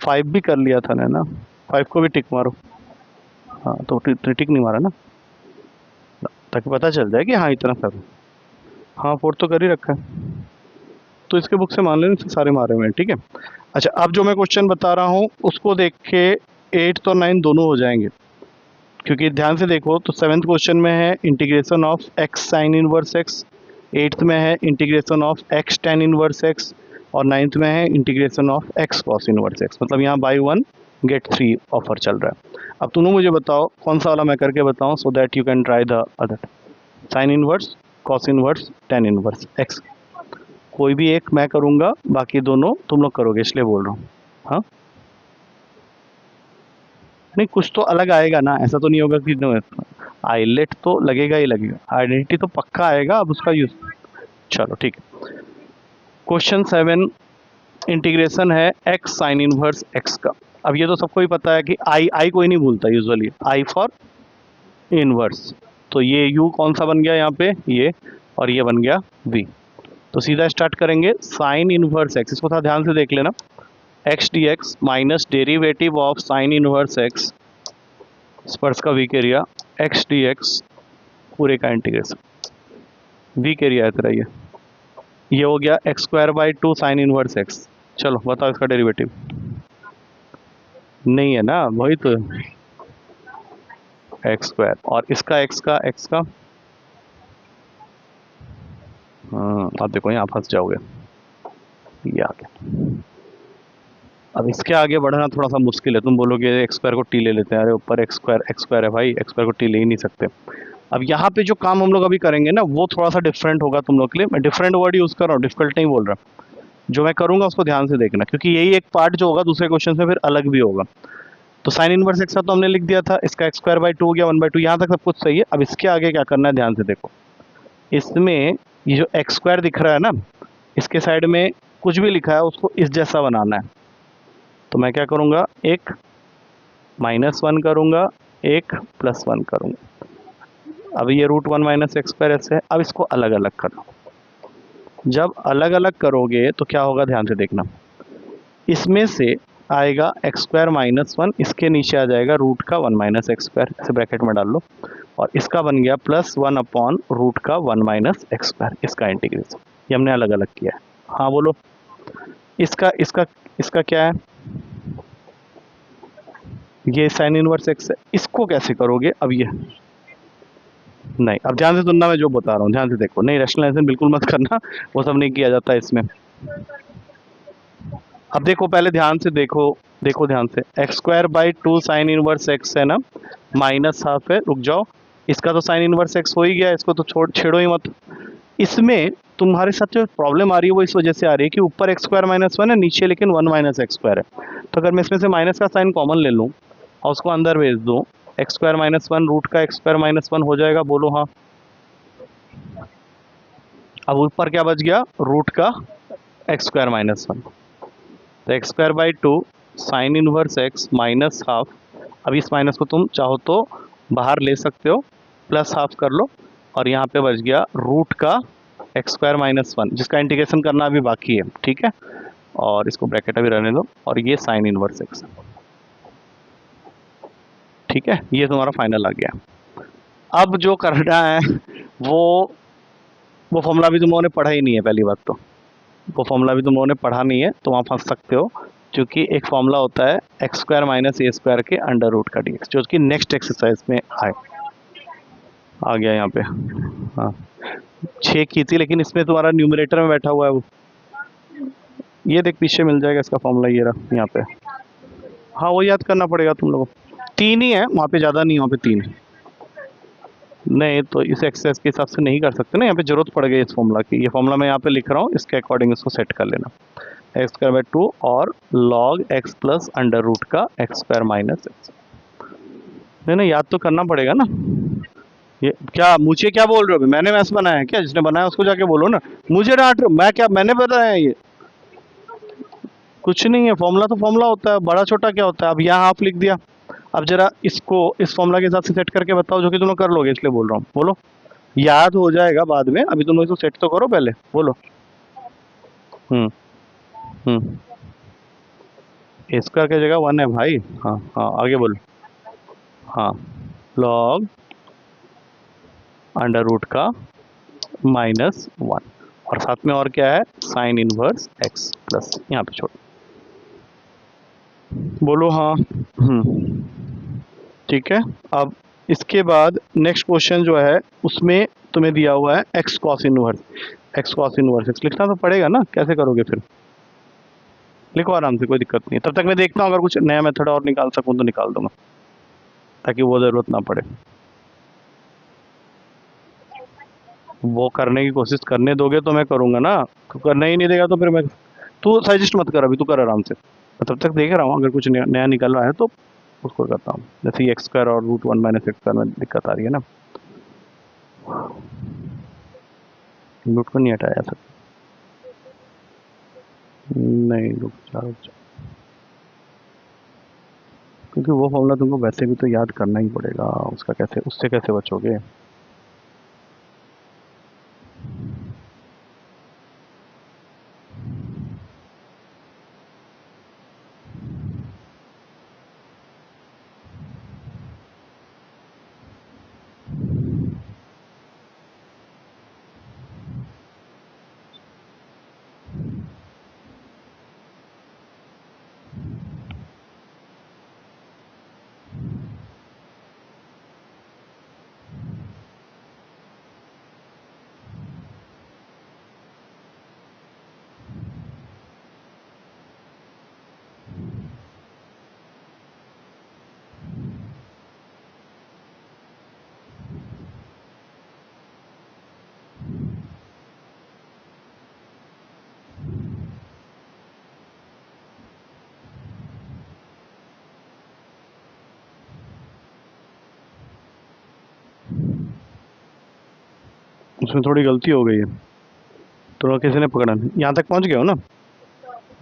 5 भी कर लिया था ना, 5 को भी टिक मारो। हाँ तो टिक नहीं मारा ना, ताकि पता चल जाए कि हाँ इतना करो। हाँ 4 तो कर ही रखा है, तो इसके बुक से मान लेना इसके सारे मारे हुए हैं। ठीक है, अच्छा अब जो मैं क्वेश्चन बता रहा हूँ उसको देख के 8 और 9 दोनों हो जाएंगे, क्योंकि ध्यान से देखो तो 7th क्वेश्चन में है integration of x sine inverse x, 8th में है integration of x ten inverse x, और 9th में है integration of x cos inverse x. मतलब यहाँ बाई वन गेट 3 ऑफर चल रहा है। अब तुम मुझे बताओ कौन सा वाला मैं करके बताऊँ, so that you can try the other. Sine inverse, cos inverse, ten inverse x, कोई भी एक मैं करूँगा, बाकी दोनों तुम लोग करोगे, इसलिए बोल रहा हूँ। हाँ नहीं, कुछ तो अलग आएगा ना, ऐसा तो नहीं होगा कि आईलेट तो लगेगा ही लगेगा, आइडेंटिटी तो पक्का आएगा, अब उसका यूज। चलो ठीक है, क्वेश्चन 7 इंटीग्रेशन है एक्स साइन इनवर्स एक्स का। अब ये तो सबको ही पता है कि आई कोई नहीं भूलता यूजुअली, आई फॉर इनवर्स, तो ये यू कौन सा बन गया यहाँ पे, ये, और ये बन गया वी। तो सीधा स्टार्ट करेंगे, साइन इनवर्स एक्स, इसको थोड़ा ध्यान से देख लेना, x d x minus derivative of sine inverse x, स्पर्श का वी के एरिया, एक्स डी एक्स पूरे का इंटीग्रेशन, वी के एरिया है तेरा ये हो गया x square by to sine inverse x. चलो बताओ इसका डेरिवेटिव, नहीं है ना, वही तो एक्स स्क्वायर, और इसका एक्स का अब देखो यहाँ फंस जाओगे, ये आ गया। अब इसके आगे बढ़ना थोड़ा सा मुश्किल है, तुम बोलोगे एक्स स्क्वायर को टी ले लेते हैं, अरे ऊपर एक्स स्क्वायर है भाई, एक्स स्क्वायर को टी ले ही नहीं सकते। अब यहाँ पे जो काम हम लोग अभी करेंगे ना वो थोड़ा सा डिफरेंट होगा तुम लोग के लिए। मैं डिफरेंट वर्ड यूज़ कर रहा हूँ, डिफिकल्ट नहीं बोल रहा। जो मैं करूँगा उसको ध्यान से देखना, क्योंकि यही एक पार्ट जो होगा दूसरे क्वेश्चन में फिर अलग भी होगा। तो साइन इनवर्स एक्स का तो हमने लिख दिया था, इसका एक्स स्क्वायर बाई टू हो गया 1/2, यहाँ तक सब कुछ सही है। अब इसके आगे क्या करना है ध्यान से देखो। इसमें ये जो एक्स स्क्वायर दिख रहा है ना, इसके साइड में कुछ भी लिखा है उसको इस जैसा बनाना है। तो मैं क्या करूँगा, एक -1 करूँगा, एक +1 करूँगा। अब ये √1 माइनस एक्स स्क्वायर ऐसे है। अब इसको अलग अलग कर लो। जब अलग अलग करोगे तो क्या होगा ध्यान से देखना। इसमें से आएगा एक्स स्क्वायर -1, इसके नीचे आ जाएगा √1 माइनस एक्स स्क्वायर, इसे ब्रैकेट में डाल लो। और इसका बन गया +1 अपॉन √1 माइनस एक्स स्क्वायर, इसका इंटीग्रेशन। ये हमने अलग अलग किया है। हाँ बोलो। इसका इसका इसका क्या है, ये साइन इनवर्स एक्स है। इसको कैसे करोगे, अब ये नहीं, अब ध्यान से सुनना मैं जो बता रहा हूँ, ध्यान से देखो। नहीं, रैशनलाइजेशन बिल्कुल मत करना, वो सब नहीं किया जाता इसमें। अब देखो, पहले ध्यान से देखो, देखो ध्यान से। X square by to sine inverse x है ना, -1/2 है। रुक जाओ, इसका तो साइन इनवर्स एक्स हो ही गया, इसको तो छेड़ो ही मत। इसमें तुम्हारे साथ जो प्रॉब्लम आ रही है वो इस वजह से आ रही है कि ऊपर एक्स स्क्वायर -1 है, नीचे लेकिन 1 माइनस एक्स स्क्वायर है। तो अगर मैं इसमें से माइनस का साइन कॉमन ले लूँ और उसको अंदर भेज दूँ, एक्स स्क्वायर -1 रूट का एक्स स्क्वायर -1 हो जाएगा। बोलो हाँ। अब ऊपर क्या बच गया, रूट का एक्स स्क्वायर -1। तो x square by to sine inverse x -1/2। अब इस माइनस को तुम चाहो तो बाहर ले सकते हो, +1/2 कर लो। और यहाँ पे बच गया रूट का एक्स स्क्वायर -1, जिसका इंटीग्रेशन करना अभी बाकी है, ठीक है। और इसको ब्रैकेट अभी रहने दो, और ये साइन इनवर्स एक्स, ठीक है। ये तुम्हारा फाइनल आ गया। अब जो करना है वो फॉर्मूला भी तुम लोगों ने पढ़ा ही नहीं है, पहली बात तो। वो फॉर्मूला भी तुम लोगों ने पढ़ा नहीं है, तो वहाँ फंस सकते हो। क्योंकि एक फॉर्मूला होता है x square minus a square के अंडर रूट का dx, जो कि नेक्स्ट एक्सरसाइज में आ गया यहाँ पे। हाँ, 6 की थी, लेकिन इसमें तुम्हारा न्यूमरेटर में बैठा हुआ है वो। ये देख, पीछे मिल जाएगा इसका फॉर्मूला, ये रहा यहाँ पे। हाँ, वो याद करना पड़ेगा तुम लोगों को। 3 ही है वहाँ पे, ज़्यादा नहीं, वहाँ पे 3 है। नहीं तो इस एक्सरसाइज के हिसाब से नहीं कर सकते ना, यहाँ पे जरूरत पड़ गई इस फॉर्मूला की। ये फॉर्मूला मैं यहाँ पे लिख रहा हूँ, इसके अकॉर्डिंग इसको सेट कर लेना। एक्स स्क्वायर बाई टू और log x plus under root का एक्स स्क्वायर माइनस एक्स। नहीं नहीं, याद तो करना पड़ेगा ना। ये क्या, मुझे क्या बोल रहे हो, मैंने मैथ्स बनाया है क्या? जिसने बनाया उसको जाके बोलो ना। मुझे डांट रहे हो, मैं क्या, मैंने बताया है ये? कुछ नहीं है, फॉर्मूला तो फॉर्मूला होता है, बड़ा छोटा क्या होता है। अब यहाँ हाफ लिख दिया। अब जरा इसको इस फॉर्मूला के हिसाब से सेट करके बताओ, जो कि तुम लोग कर लोगे, इसलिए बोल रहा हूँ। बोलो, याद हो जाएगा बाद में, अभी तुम लोग इसको सेट तो करो पहले। बोलो। हम्म हम्म इसका क्या जगह 1 है भाई? हाँ हाँ, आगे बोलो। हाँ, लॉग अंडर रूट का -1, और साथ में और क्या है, साइन इनवर्स एक्स प्लस, यहाँ पे छोड़ो। बोलो हाँ। ठीक है। अब इसके बाद नेक्स्ट क्वेश्चन जो है उसमें तुम्हें दिया हुआ है x cos inverse. X cos inverse x लिखना तो पड़ेगा ना, कैसे करोगे फिर? लिखो आराम से, कोई दिक्कत नहीं। तब तक मैं देखता हूँ, अगर कुछ नया मेथड और निकाल सकूँ तो निकाल दूंगा, ताकि वो ज़रूरत ना पड़े। वो करने की कोशिश करने दोगे तो मैं करूँगा ना, तो करने ही नहीं देगा तो फिर मैं। तू सजेस्ट मत कर, अभी तू कर आराम से। मैं तब तक देख रहा हूँ, अगर कुछ नया निकल रहा है तो उसको करता हूँ। जैसे एक्स स्क्वायर और √1 माइनस एक्स स्क्वायर में दिक्कत आ रही है ना, रूट को नहीं हटाया जा सकता। नहीं, रुक जा रुक जा, क्योंकि वो फॉर्मूला तुमको वैसे भी तो याद करना ही पड़ेगा, उसका कैसे, उससे कैसे बचोगे। उसमें थोड़ी गलती हो गई है, तो किसी ने पकड़ा नहीं। यहाँ तक पहुँच गए हो ना,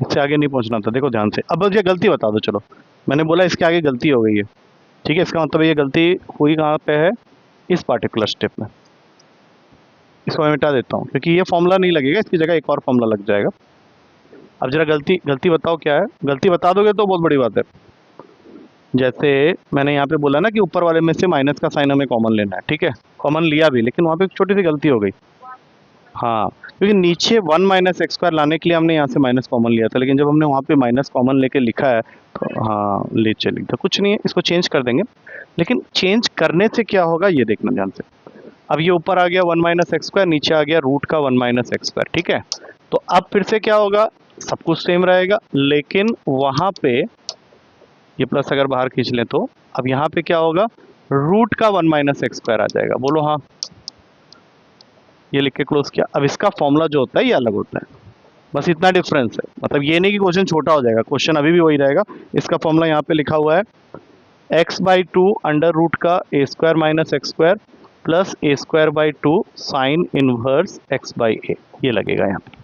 इससे आगे नहीं पहुँचना था। देखो ध्यान से, अब मुझे गलती बता दो। चलो, मैंने बोला इसके आगे गलती हो गई है, ठीक है। इसका मतलब ये गलती हुई कहाँ पे है, इस पार्टिकुलर स्टेप में। इसको मैं मिटा देता हूँ क्योंकि ये फॉर्मूला नहीं लगेगा, इसकी जगह एक और फॉर्मूला लग जाएगा। अब जरा गलती बताओ क्या है। गलती बता दोगे तो बहुत बड़ी बात है। जैसे मैंने यहाँ पे बोला ना कि ऊपर वाले में से माइनस का साइन हमें कॉमन लेना है, ठीक है। कॉमन लिया भी, लेकिन वहाँ पे एक छोटी सी गलती हो गई। हाँ, क्योंकि नीचे 1 माइनस एक्स स्क्वायर लाने के लिए हमने यहाँ से माइनस कॉमन लिया था, लेकिन जब हमने वहाँ पे माइनस कॉमन लेके लिखा है तो हाँ ले चलिए, तो कुछ नहीं है, इसको चेंज कर देंगे। लेकिन चेंज करने से क्या होगा ये देखना ध्यान से। अब ये ऊपर आ गया 1 माइनस एक्स स्क्वायर, नीचे आ गया रूट का 1 माइनस एक्स स्क्वायर, ठीक है। तो अब फिर से क्या होगा, सब कुछ सेम रहेगा, लेकिन वहाँ पे ये प्लस अगर बाहर खींच लें तो अब यहाँ पे क्या होगा, रूट का 1 माइनस एक्स स्क्वायर आ जाएगा। बोलो हाँ, ये लिख के क्लोज किया। अब इसका फॉर्मूला जो होता है ये अलग होता है, बस इतना डिफरेंस है। मतलब ये नहीं कि क्वेश्चन छोटा हो जाएगा, क्वेश्चन अभी भी वही रहेगा। इसका फॉर्मूला यहाँ पे लिखा हुआ है x/2 अंडर रूट का a square minus x square plus a square by 2 sine inverse x/a, ये लगेगा यहाँ पे।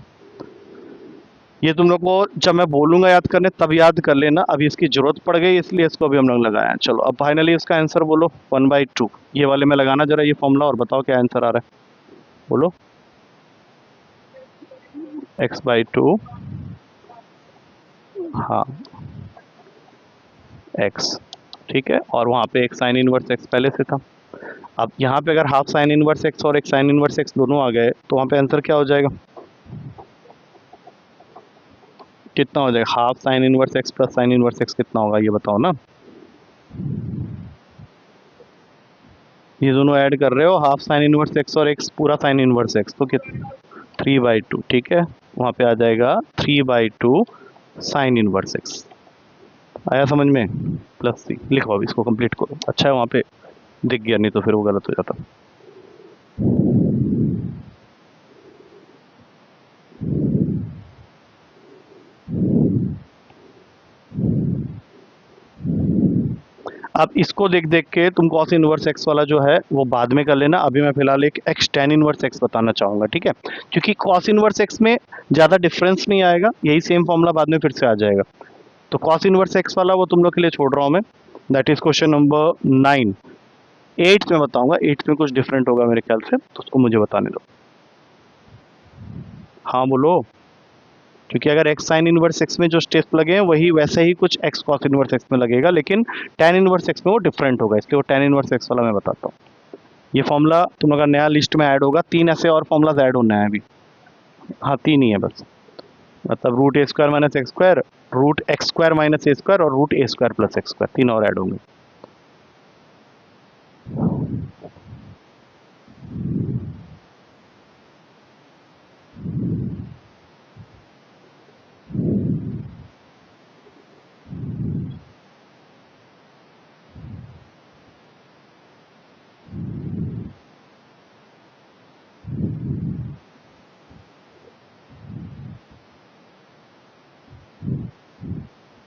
ये तुम लोग को जब मैं बोलूंगा याद करने तब याद कर लेना, अभी इसकी जरूरत पड़ गई इसलिए इसको अभी हम लोग लगाए हैं। चलो अब फाइनली इसका आंसर बोलो, 1/2। ये वाले में लगाना जरा ये फॉर्मूला और बताओ क्या आंसर आ रहा है, बोलो। x/2, हाँ x, ठीक है। और वहाँ पे एक साइन इनवर्स x पहले से था। अब यहाँ पे अगर हाफ साइन इनवर्स x और एक साइन इनवर्स x दोनों आ गए तो वहाँ पे आंसर क्या हो जाएगा, कितना हो जाएगा। Half sine inverse x plus sign inverse x कितना होगा ये बताओ ना। ये दोनों ऐड कर रहे हो, हाफ साइन इनवर्स x और x पूरा साइन इनवर्स x, तो कितना 3/2, ठीक है। वहाँ पे आ जाएगा 3/2 साइन इनवर्स x। आया समझ में, प्लस सी लिखो। अब इसको कंप्लीट करो, अच्छा है वहाँ पे दिख गया, नहीं तो फिर वो गलत हो जाता। अब इसको देख देख के तुम कॉस इनवर्स एक्स वाला जो है वो बाद में कर लेना। अभी मैं फिलहाल एक एक्स टेन इनवर्स एक्स बताना चाहूँगा, ठीक है। क्योंकि कॉस इनवर्स एक्स में ज़्यादा डिफरेंस नहीं आएगा, यही सेम फॉर्मूला बाद में फिर से आ जाएगा। तो कॉस इनवर्स एक्स वाला वो तुम लोग के लिए छोड़ रहा हूँ मैं, that is question number 9। 8th में बताऊँगा, 8th में कुछ डिफरेंट होगा मेरे ख्याल से, तो उसको मुझे बताने दो। हाँ बोलो, क्योंकि अगर एक्स साइन इनवर्स एक्स में जो स्टेप लगे हैं वही वैसे ही कुछ एक्स कॉस इनवर्स एक्स में लगेगा, लेकिन टेन इनवर्स एक्स में वो डिफरेंट होगा, इसलिए वो टेन इनवर्स एक्स वाला मैं बताता हूँ। ये फॉर्मूला तुम अगर नया लिस्ट में ऐड होगा, 3 ऐसे और फॉर्मूलाज ऐड होना है अभी। हाँ 3 ही है बस, मतलब root a square minus x square, root x square minus a square और root a square plus x square, 3 और ऐड होंगे।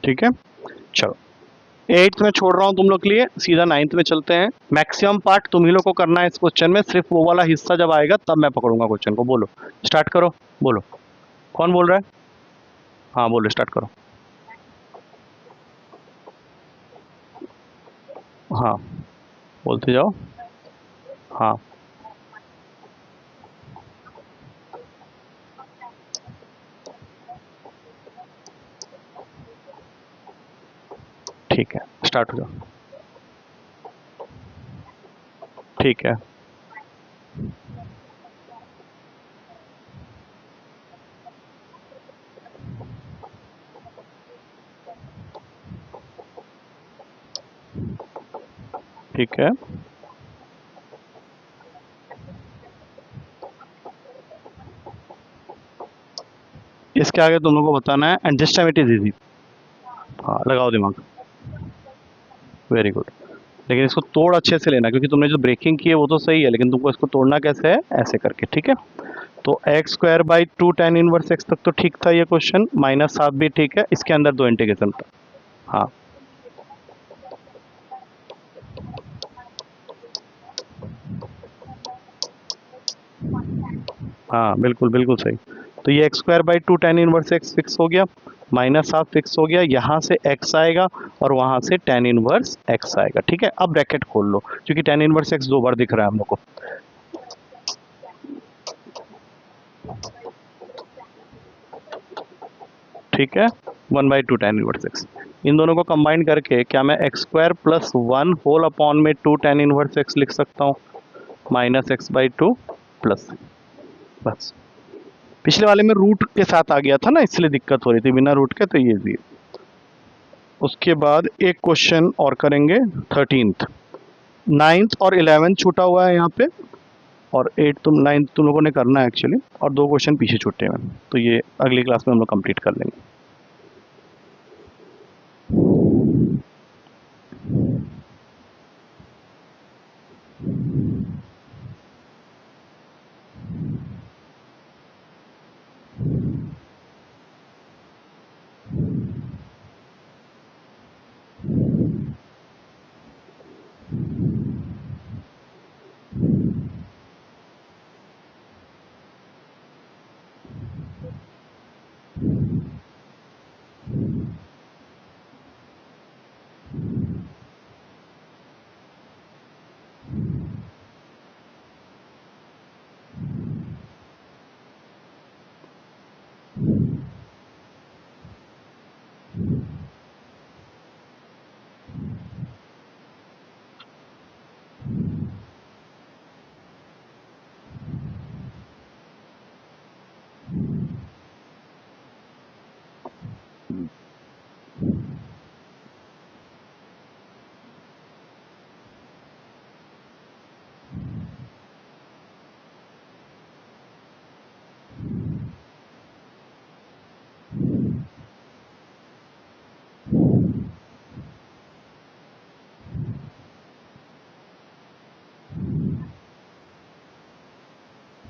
ठीक है, चलो 8th में छोड़ रहा हूँ तुम लोग के लिए, सीधा 9th में चलते हैं। मैक्सिमम पार्ट तुम ही लोग को करना है इस क्वेश्चन में, सिर्फ वो वाला हिस्सा जब आएगा तब मैं पकड़ूंगा क्वेश्चन को। बोलो स्टार्ट करो, बोलो कौन बोल रहा है। हाँ बोलो स्टार्ट करो। हाँ बोलते जाओ। हाँ ठीक है, स्टार्ट हो जाओ। ठीक है, ठीक है। इसके आगे तुम लोगों को बताना है, and this time it is easy. हाँ लगाओ दिमाग, वेरी गुड। लेकिन इसको तोड़ अच्छे से लेना, क्योंकि तुमने जो ब्रेकिंग की है वो तो सही है, लेकिन तुमको इसको तोड़ना कैसे है, ऐसे करके, ठीक है। तो x square by 2 tan inverse x तक तो ठीक था ये क्वेश्चन, -7 भी ठीक है, इसके अंदर 2 इंटीग्रेशन था। हाँ हाँ बिल्कुल बिल्कुल सही। तो ये x square by to ten inverse x fix हो गया, माइनस हाफ फिक्स हो गया, यहाँ से एक्स आएगा और वहाँ से टेन इनवर्स एक्स आएगा। ठीक है, अब ब्रैकेट खोल लो क्योंकि टेन इनवर्स एक्स 2 बार दिख रहा है हम लोग को। ठीक है, 1/2 टेन इनवर्स एक्स, इन दोनों को कंबाइन करके क्या मैं x square plus 1 whole upon में 2 टेन इनवर्स एक्स लिख सकता हूँ, minus x by two plus, बस। पिछले वाले में रूट के साथ आ गया था ना, इसलिए दिक्कत हो रही थी, बिना रूट के तो ये भी। उसके बाद एक क्वेश्चन और करेंगे 13th, 9th और 11th छूटा हुआ है यहाँ पे, और 8 तुम 9th तुम लोगों ने करना है एक्चुअली, और 2 क्वेश्चन पीछे छूटे हैं, तो ये अगली क्लास में हम लोग कंप्लीट कर लेंगे।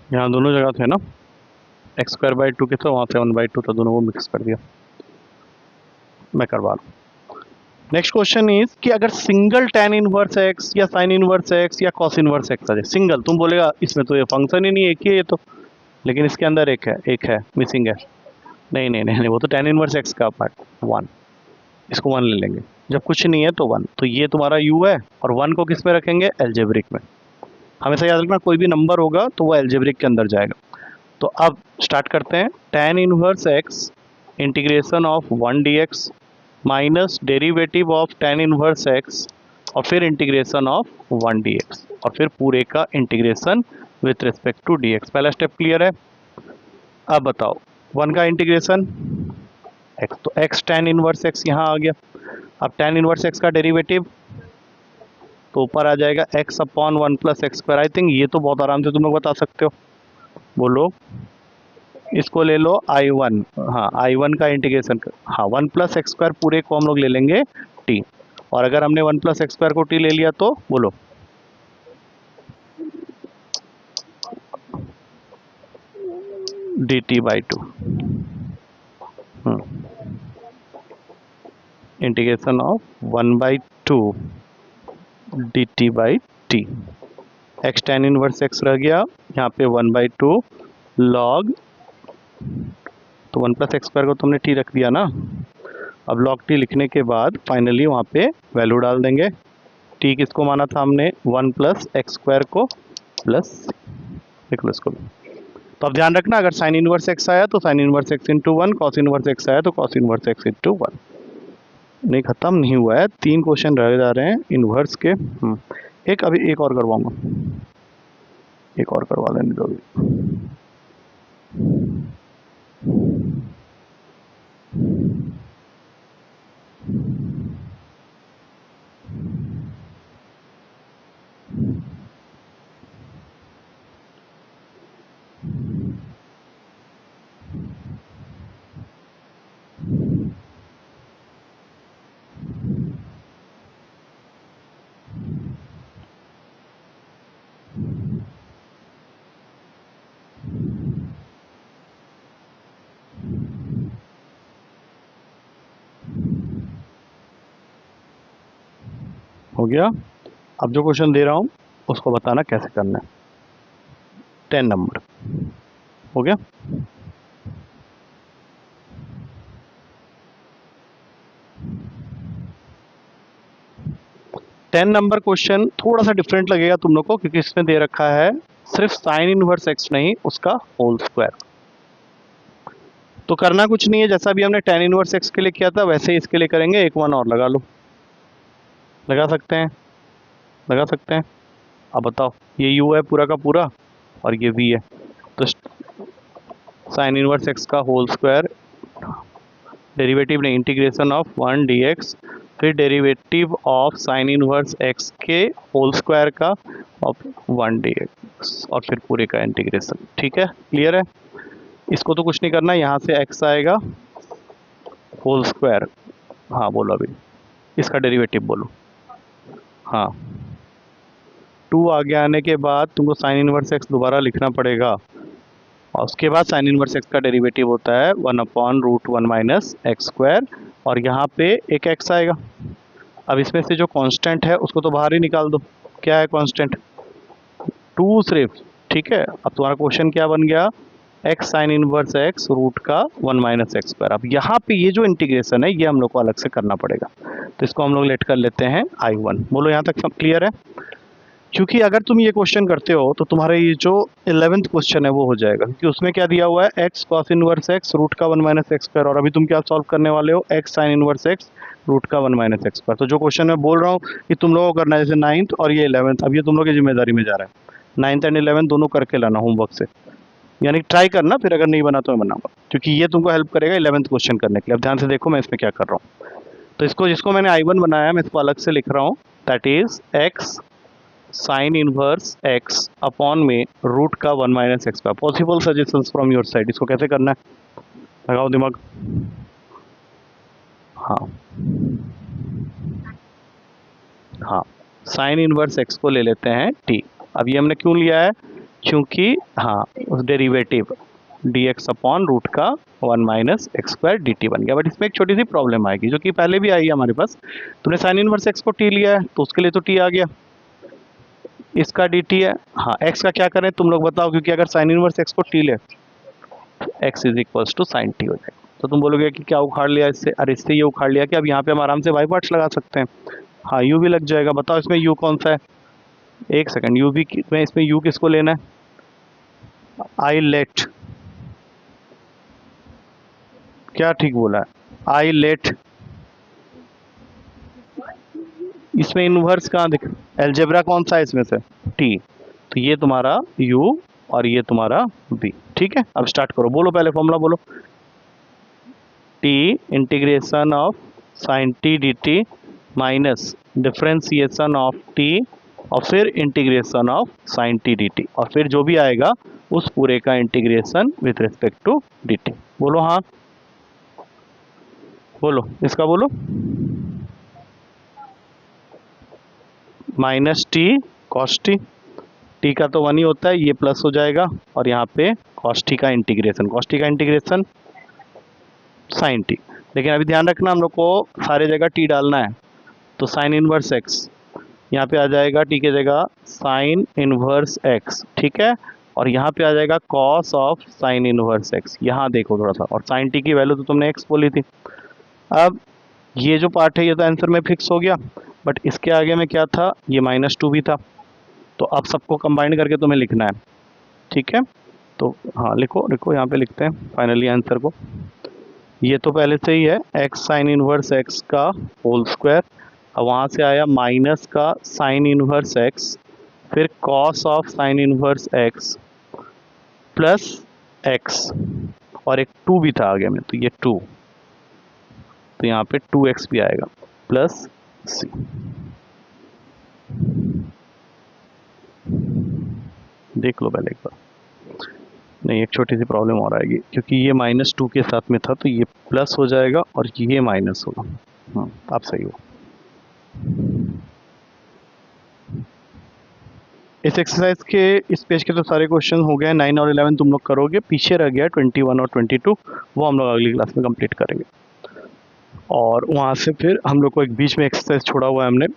यहाँ दोनों जगह थे ना, एक्स स्क्वायर बाई टू के थे, वहाँ से 1/2 था, दोनों को मिक्स कर दिया, मैं करवा लूँ। नेक्स्ट क्वेश्चन इज कि अगर सिंगल टेन इनवर्स एक्स या साइन इनवर्स एक्स या कॉस इनवर्स एक्स आ जाए, सिंगल, तुम बोलेगा इसमें तो ये फंक्शन ही नहीं, एक ही है ये तो, लेकिन इसके अंदर एक है मिसिंग है। नहीं नहीं नहीं नहीं, वो तो टेन इनवर्स एक्स का पार्ट 1, इसको 1 ले लेंगे, जब कुछ नहीं है तो 1, तो ये तुम्हारा u है, और 1 को किस में रखेंगे, एल्जेब्रिक में। हमेशा याद रखना कोई भी नंबर होगा तो वो एल्जेब्रिक के अंदर जाएगा। तो अब स्टार्ट करते हैं, ten inverse x integration of 1 dx minus derivative of ten inverse x और फिर इंटीग्रेशन ऑफ 1 dx और फिर पूरे का integration with respect to dx। पहला स्टेप क्लियर है। अब बताओ 1 का इंटीग्रेशन x, तो x टेन इनवर्स x यहाँ आ गया। अब टेन इनवर्स x का डेरिवेटिव तो ऊपर आ जाएगा x upon 1 plus x square. I think ये तो बहुत आराम से तुम लोग बता सकते हो, बोलो। इसको ले लो I1, हाँ I1 का इंटीग्रेशन, हाँ 1 प्लस एक्स स्क्वायर पूरे को हम लोग ले लेंगे t, और अगर हमने 1 प्लस एक्स स्क्वायर को t ले लिया तो बोलो dt by two, integration of 1/2 dt by T. X ten inverse x रह गया यहाँ पे 1/2 लॉग, तो 1 प्लस एक्स स्क्वायर को तुमने टी रख दिया ना। अब लॉग टी लिखने के बाद फाइनली वहाँ पे वैल्यू डाल देंगे। टी किसको माना था हमने, 1 प्लस एक्स स्क्वायर को प्लस, लिख लो इसको। तो अब ध्यान रखना, अगर साइन इनवर्स एक्स आया तो sine inverse x into 1, cos inverse x आया तो कॉस इनवर्स एक्स इंटू 1। नहीं, ख़त्म नहीं हुआ है, 3 क्वेश्चन रह जा रहे हैं इनवर्स के। एक अभी एक और करवाऊंगा, एक और करवा लेने दो अभी। हो गया। अब जो क्वेश्चन दे रहा हूँ उसको बताना कैसे करना है। 10 नंबर, हो गया। टेन नंबर क्वेश्चन थोड़ा सा डिफरेंट लगेगा तुम लोग को, क्योंकि इसमें दे रखा है सिर्फ साइन इनवर्स एक्स नहीं, उसका होल स्क्वायर। तो करना कुछ नहीं है, जैसा भी हमने टेन इनवर्स एक्स के लिए किया था वैसे ही इसके लिए करेंगे। एक वन और लगा लो, लगा सकते हैं, लगा सकते हैं। अब बताओ, ये u है पूरा का पूरा और ये v है, तो साइन इनवर्स एक्स का होल स्क्वायर, डेरिवेटिव ने इंटीग्रेशन ऑफ 1 dx, फिर derivative of sine inverse x के होल स्क्वायर का ऑफ 1 dx, और फिर पूरे का इंटीग्रेशन। ठीक है, क्लियर है। इसको तो कुछ नहीं करना, यहाँ से x आएगा होल स्क्वायर। हाँ बोलो, अभी इसका डेरिवेटिव बोलो। हाँ, 2 आगे आने के बाद तुमको साइन इनवर्स एक्स दोबारा लिखना पड़ेगा, और उसके बाद साइन इनवर्स एक्स का डेरिवेटिव होता है 1/√1 माइनस एक्स स्क्वायर, और यहाँ पे एक x आएगा। अब इसमें से जो कांस्टेंट है उसको तो बाहर ही निकाल दो। क्या है कांस्टेंट? 2 सिर्फ। ठीक है, अब तुम्हारा क्वेश्चन क्या बन गया? x sin inverse x root का 1 माइनस एक्स स्क्वायर। अब यहाँ पे ये जो इंटीग्रेशन है ये हम लोग को अलग से करना पड़ेगा, तो इसको हम लोग लेट कर लेते हैं I1। बोलो यहाँ तक सब क्लियर है? क्योंकि अगर तुम ये क्वेश्चन करते हो तो तुम्हारा ये जो 11th क्वेश्चन है वो हो जाएगा, क्योंकि उसमें क्या दिया हुआ है x cos inverse x root का 1 माइनस एक्स स्क्वायर, और अभी तुम क्या सॉल्व करने वाले हो? x sin inverse x root का 1 माइनस एक्स स्क्वायर। तो जो क्वेश्चन मैं बोल रहा हूँ कि तुम लोगों को करना है, जैसे 9th और ये 11th, अब ये तुम लोग की जिम्मेदारी में जा रहा है। 9th एंड 11th दोनों करके लाना होमवर्क से, यानी ट्राई करना, फिर अगर नहीं बना तो मैं बनाऊंगा, क्योंकि ये तुमको हेल्प करेगा 11th क्वेश्चन करने के लिए। अब ध्यान से देखो मैं इसमें क्या कर रहा हूँ। तो इसको, जिसको मैंने I1 बनाया, मैं इसको अलग से लिख रहा हूँ, that is x sin inverse x upon में रूट का 1 माइनस एक्स का। Possible suggestions from your side, इसको कैसे करना है लगाओ दिमाग। हाँ हाँ, साइन इनवर्स x को ले लेते हैं t। अब ये हमने क्यों लिया है? क्योंकि हाँ, उस डेरिवेटिव dx अपॉन रूट का 1 माइनस एक्स स्क्वायर dt बन गया। बट इसमें एक छोटी सी प्रॉब्लम आएगी, जो कि पहले भी आई है हमारे पास। तुमने साइन इनवर्स x को t लिया है तो उसके लिए तो t आ गया, इसका dt है। हाँ, x का क्या करें तुम लोग बताओ, क्योंकि अगर साइन इनवर्स x को t ले तो x is equals to sin t हो जाएगा। तो तुम बोलोगे कि क्या उखाड़ लिया इससे? अरे इससे ये उखाड़ लिया कि अब यहाँ पे हम आराम से बाई पार्ट्स लगा सकते हैं। हाँ, u भी लग जाएगा। बताओ इसमें u कौन सा है? एक सेकंड, u भी में, इसमें u किसको लेना है? आई लेट, क्या ठीक बोला है? I let. इसमें इनवर्स कहाँ दिख, एलजेब्रा कौन सा है इसमें से? t। तो ये तुम्हारा u और ये तुम्हारा v। ठीक है, अब स्टार्ट करो, बोलो पहले फॉर्मूला बोलो। t integration of sine t dt minus differentiation of t, और फिर integration of sine t dt, और फिर जो भी आएगा उस पूरे का integration with respect to dt। बोलो हाँ, बोलो इसका बोलो। Minus t cos t, t का तो 1 ही होता है, ये प्लस हो जाएगा, और यहाँ पे कॉस टी का इंटीग्रेशन, कॉस टी का इंटीग्रेशन साइन टी। लेकिन अभी ध्यान रखना, हम लोग को सारे जगह टी डालना है, तो साइन इनवर्स एक्स यहाँ पे आ जाएगा टी की जगह साइन इनवर्स एक्स। ठीक है, और यहाँ पे आ जाएगा cos of sine inverse x. यहाँ देखो थोड़ा सा, और साइन टी की वैल्यू तो तुमने एक्स बोली थी। अब ये जो पार्ट है ये तो आंसर में फिक्स हो गया, बट इसके आगे में क्या था? ये -2 भी था। तो अब सबको कंबाइन करके तुम्हें लिखना है। ठीक है, तो हाँ लिखो लिखो, यहाँ पे लिखते हैं फाइनली आंसर को। ये तो पहले से ही है, एक्स साइन इनवर्स एक्स का होल स्क्वायर, अब वहाँ से आया माइनस का साइन इनवर्स एक्स, फिर cos of sine inverse x plus x, और एक 2 भी था आगे में, तो ये 2, तो यहाँ पे 2x भी आएगा प्लस c। देख लो पहले एक बार। नहीं, एक छोटी सी प्रॉब्लम और आएगी, क्योंकि ये -2 के साथ में था, तो ये प्लस हो जाएगा और ये माइनस होगा। हाँ, आप सही हो। इस एक्सरसाइज के, इस पेज के तो सारे क्वेश्चन हो गए। 9 और 11 तुम लोग करोगे, पीछे रह गया 21 और 22, वो हम लोग अगली क्लास में कंप्लीट करेंगे। और वहाँ से फिर हम लोग को एक बीच में एक्सरसाइज छोड़ा हुआ है हमने,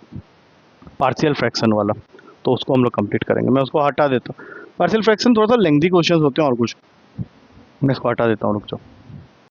पार्शियल फ्रैक्शन वाला, तो उसको हम लोग कंप्लीट करेंगे। मैं उसको हटा देता हूँ। पार्शियल फ्रैक्शन थोड़ा सा लेंथी क्वेश्चन होते हैं और कुछ, मैं इसको हटा देता हूँ, रुक जाओ।